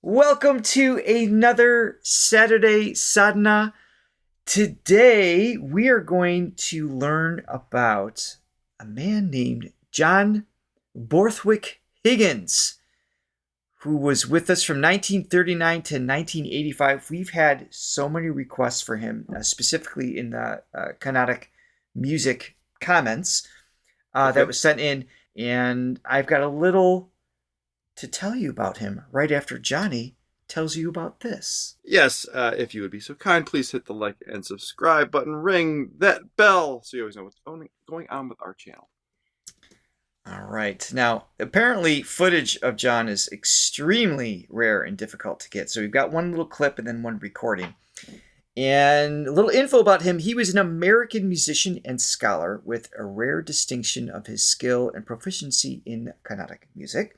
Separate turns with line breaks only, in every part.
Welcome to another Saturday Sadhana. Today we are going to learn about a man named Jon B Higgins, who was with us from 1939 to 1985. We've had so many requests for him, specifically in the Carnatic music comments that was sent in, and I've got a little to tell you about him right after Johnny tells you about this.
Yes, if you would be so kind, please hit the like and subscribe button, ring that bell so you always know what's going on with our channel.
All right. Now, apparently footage of Jon is extremely rare and difficult to get. So we've got one little clip and then one recording. And a little info about him. He was an American musician and scholar with a rare distinction of his skill and proficiency in Carnatic music.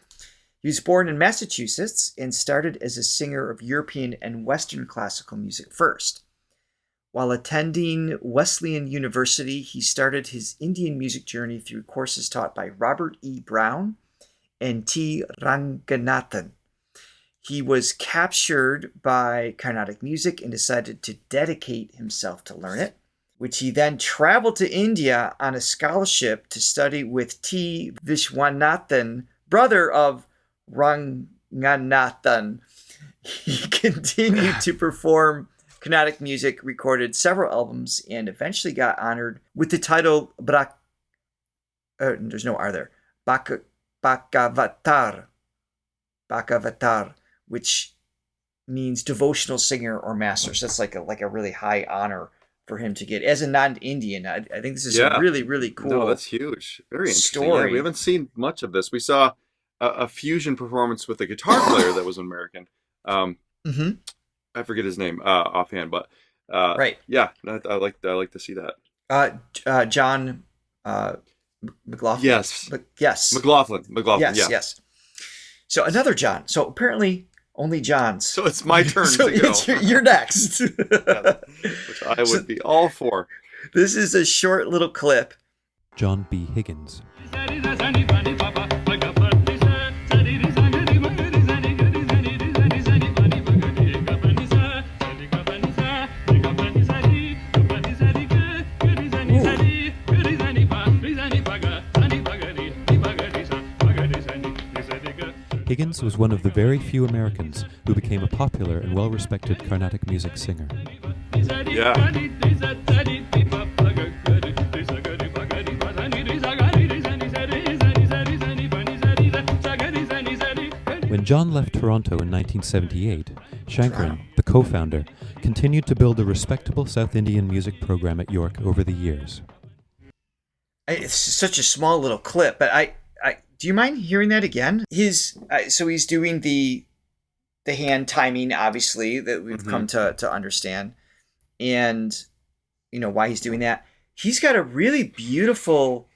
He was born in Massachusetts and started as a singer of European and Western classical music first. While attending Wesleyan University, he started his Indian music journey through courses taught by Robert E. Brown and T. Ranganathan. He was captured by Carnatic music and decided to dedicate himself to learn it, which he then traveled to India on a scholarship to study with T. Vishwanathan, brother of Ranganathan. He continued to perform Carnatic music, recorded several albums, and eventually got honored with the title there's no R there. Bhagavatar, which means devotional singer or master. So that's like a really high honor for him to get as a non-Indian. I think this is a really, really cool.
No, that's huge. Very interesting.
Story.
Yeah, we haven't seen much of this. We saw a fusion performance with a guitar player that was an American. I forget his name offhand, but
right.
Yeah, I like to see that.
John McLaughlin.
Yes.
Yes.
McLaughlin.
Yes.
Yeah.
Yes. So another John. So apparently only Johns.
So it's my turn to go.
You're next.
Which I would be all for.
This is a short little clip.
Jon B Higgins. Higgins was one of the very few Americans who became a popular and well-respected Carnatic music singer.
Yeah.
When Jon left Toronto in 1978, Shankaran, the co-founder, continued to build a respectable South Indian music program at York over the years.
It's such a small little clip, but do you mind hearing that again? So he's doing the hand timing, obviously, that we've come to understand, and you know why he's doing that. He's got a really beautiful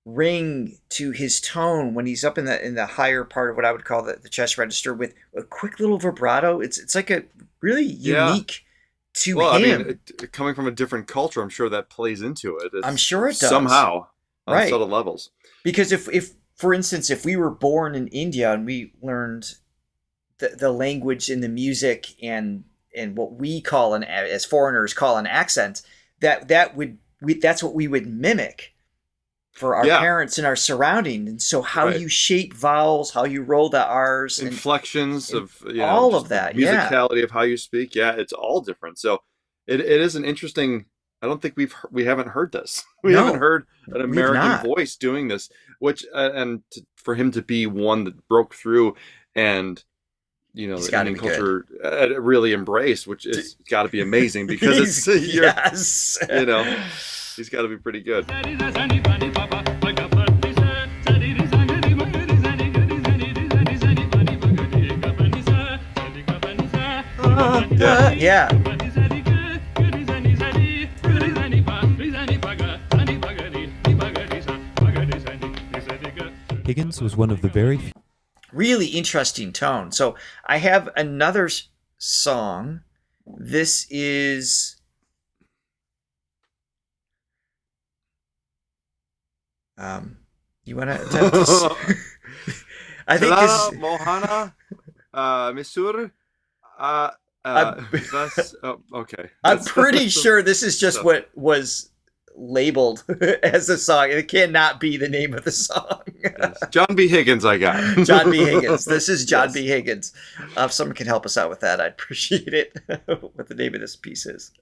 ring to his tone when he's up in the higher part of what I would call the chest register with a quick little vibrato. It's like a really unique to him.
I mean, coming from a different culture, I'm sure that plays into it.
I'm sure it does
somehow on
right.
subtle levels.
Because if for instance, if we were born in India and we learned the language and the music and what we call as foreigners call an accent, that's what we would mimic for our parents and our surrounding. And so how you shape vowels, how you roll the R's,
inflections of
all of that,
musicality of how you speak. Yeah, it's all different. So it is an interesting. I don't think we haven't heard this. We haven't heard an American voice doing this, which for him to be one that broke through and the Indian culture really embraced, which is got to be amazing because it's he's got to be pretty good.
Yeah.
Higgins was one of the very few.
Really interesting tone. So I have another song. This is you want to attempt this? I think
this Mohana. Monsieur,
I'm,
okay.
I'm pretty sure this is just what was labeled as the song. It cannot be the name of the song.
Yes. Jon B Higgins, I got.
Jon B Higgins. This is Jon
Yes.
B Higgins. If someone can help us out with that, I'd appreciate it. What the name of this piece is.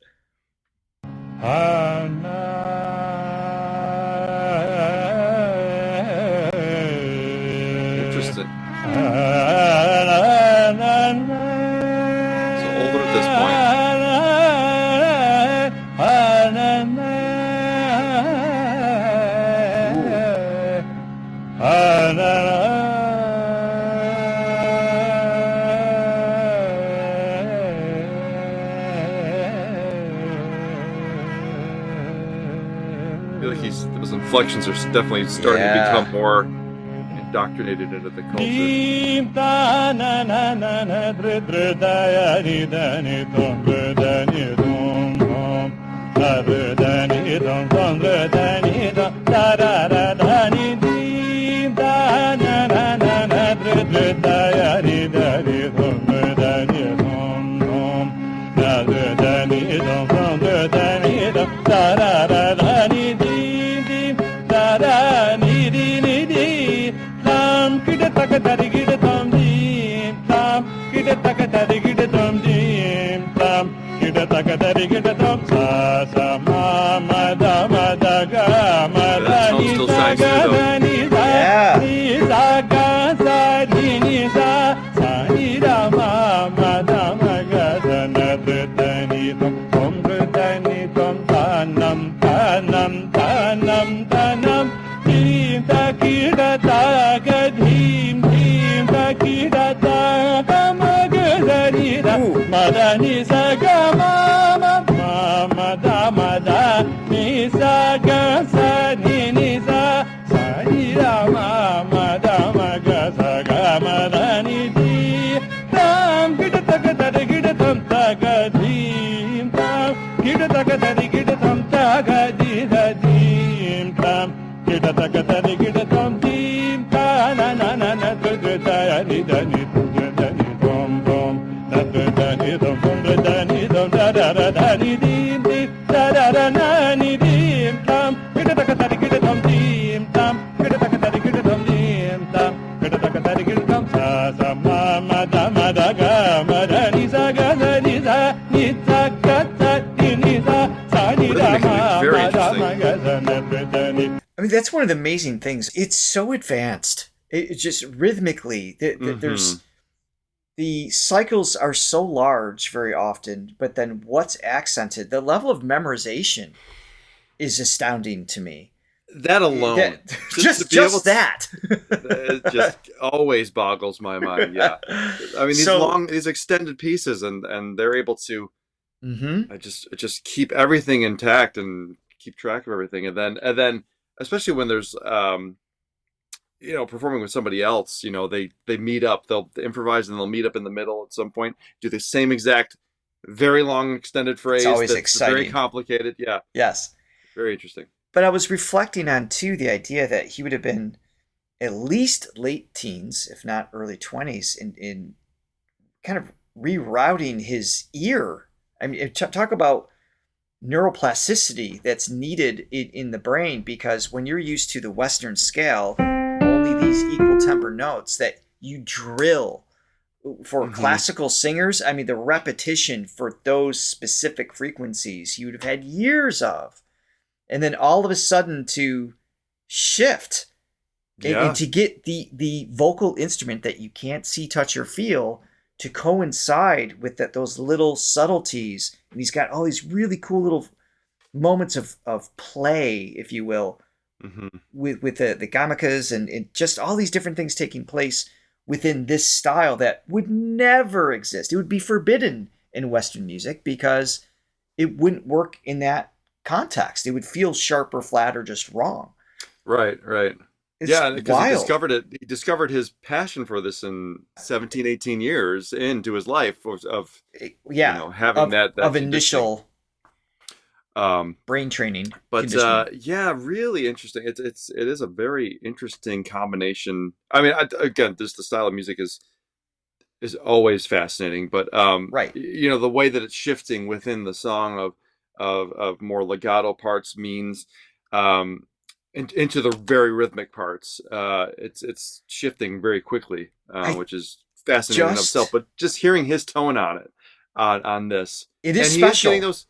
Interesting. So older at this point. I feel like those inflections are definitely starting to become more indoctrinated into the culture. That tone still shines through though.
I mean, that's one of the amazing things. It's so advanced. It just rhythmically, there's the cycles are so large very often, but then what's accented, the level of memorization is astounding to me.
That alone,
just that,
it just always boggles my mind. Yeah, I mean these extended pieces, and they're able to, just keep everything intact and keep track of everything, and then especially when there's performing with somebody else, they meet up, they'll improvise and they'll meet up in the middle at some point, do the same exact very long extended phrase.
It's always
that's
exciting,
very complicated. Yeah.
Yes.
Very interesting.
But I was reflecting on, too, the idea that he would have been at least late teens, if not early 20s, in kind of rerouting his ear. I mean, talk about neuroplasticity that's needed in the brain, because when you're used to the Western scale, only these equal temper notes that you drill for classical singers, I mean, the repetition for those specific frequencies you would have had years of. And then all of a sudden to shift and to get the vocal instrument that you can't see, touch, or feel to coincide with those little subtleties. And he's got all these really cool little moments of play, if you will, with the gamakas and just all these different things taking place within this style that would never exist. It would be forbidden in Western music because it wouldn't work in that context. It would feel sharp or flat or just wrong.
Right.
It's
because
wild.
he discovered it. He discovered his passion for this in 17, 18 years into his life of having that
initial brain training.
But really interesting. It is a very interesting combination. I mean, again, the style of music is is always fascinating. But
Right.
the way that it's shifting within the song of more legato parts means into the very rhythmic parts. It's shifting very quickly,
I
which is fascinating in
just
itself. But just hearing his tone on it, on this,
it is
and he is
special.
getting those.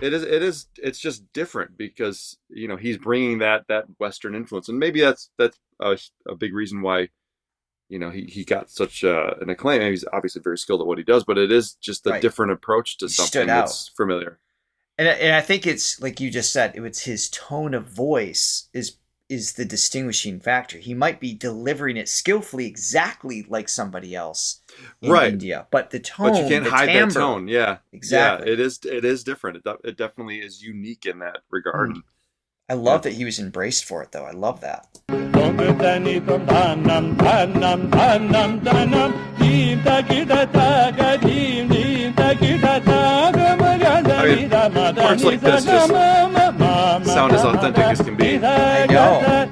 It's just different because he's bringing that Western influence, and maybe that's a big reason why he got such an acclaim. He's obviously very skilled at what he does, but it is just a
Right.
different approach to
He stood
something
out.
that's familiar.
And I think it's like you just said, it's his tone of voice is the distinguishing factor. He might be delivering it skillfully, exactly like somebody else in
Right.
India, but the tone,
But you can't
the
hide
timbre,
that tone. Yeah.
exactly.
Yeah, it is different. It definitely is unique in that regard.
I love that he was embraced for it, though. I love that.
I mean, parts like this just sound as authentic as can be.
I know.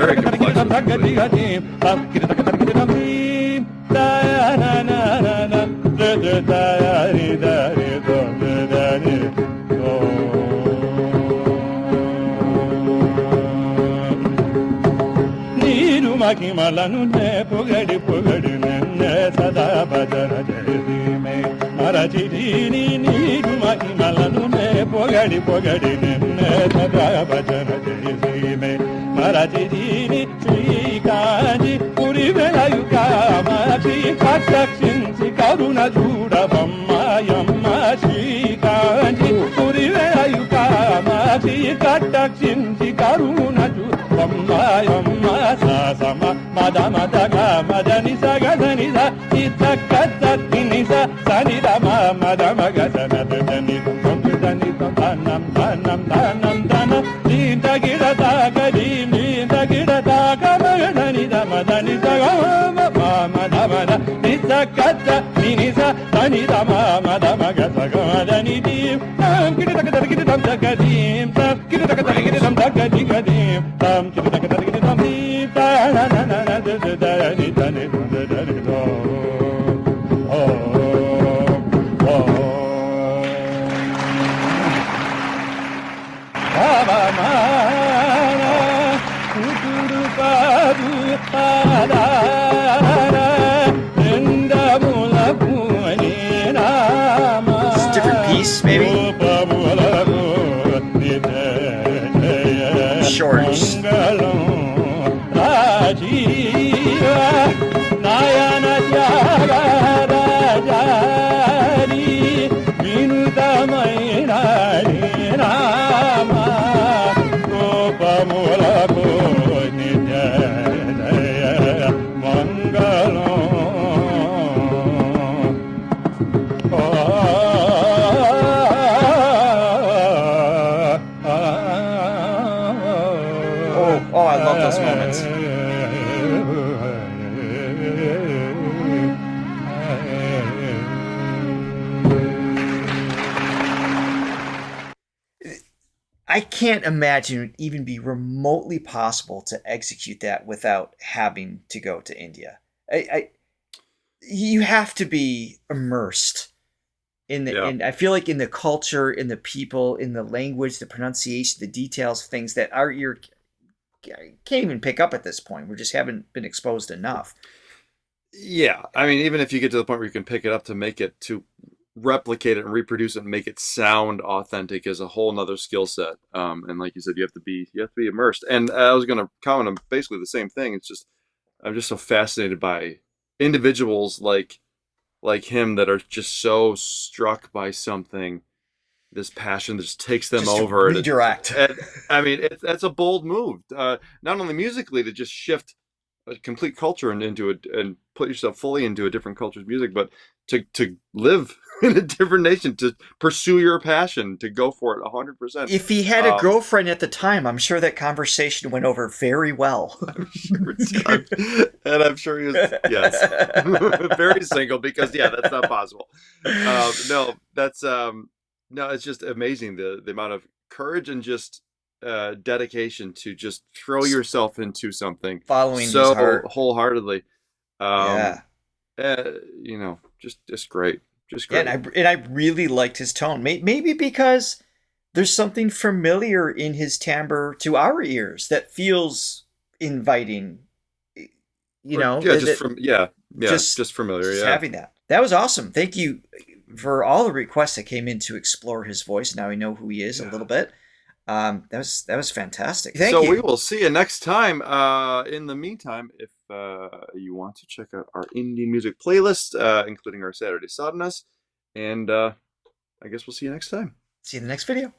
Very Different piece, maybe? Short. I can't imagine it would even be remotely possible to execute that without having to go to India. You have to be immersed in the. And I feel like in the culture, in the people, in the language, the pronunciation, the details, things that our ear can't even pick up at this point. We just haven't been exposed enough. Yeah, I mean, even if you get to the point where you can pick it up to make it to replicate it and reproduce it and make it sound authentic is a whole nother skill set. And like you said, you have to be immersed. And I was going to comment on basically the same thing. It's just I'm just so fascinated by individuals like him that are just so struck by something, this passion that just takes them
Just
over.
redirect.
And I mean, that's a bold move. Not only musically to just shift a complete culture and put yourself fully into a different culture's music, but to live in a different nation, to pursue your passion, to go for it 100%.
If he had a girlfriend at the time, I'm sure that conversation went over very well.
I'm sure he was, yes, very single, because that's not possible. No, that's no, it's just amazing the amount of courage and just dedication to just throw yourself into something
Following
so
his heart
wholeheartedly. Just great. Just great.
Yeah, and I really liked his tone. Maybe because there's something familiar in his timbre to our ears that feels inviting.
Just familiar.
Just having that. That was awesome. Thank you for all the requests that came in to explore his voice. Now we know who he is a little bit. That was fantastic. Thank you.
So we will see you next time. In the meantime, if you want to check out our Indian music playlist, including our Saturday Sadhanas, and I guess we'll see you next time.
See you in the next video.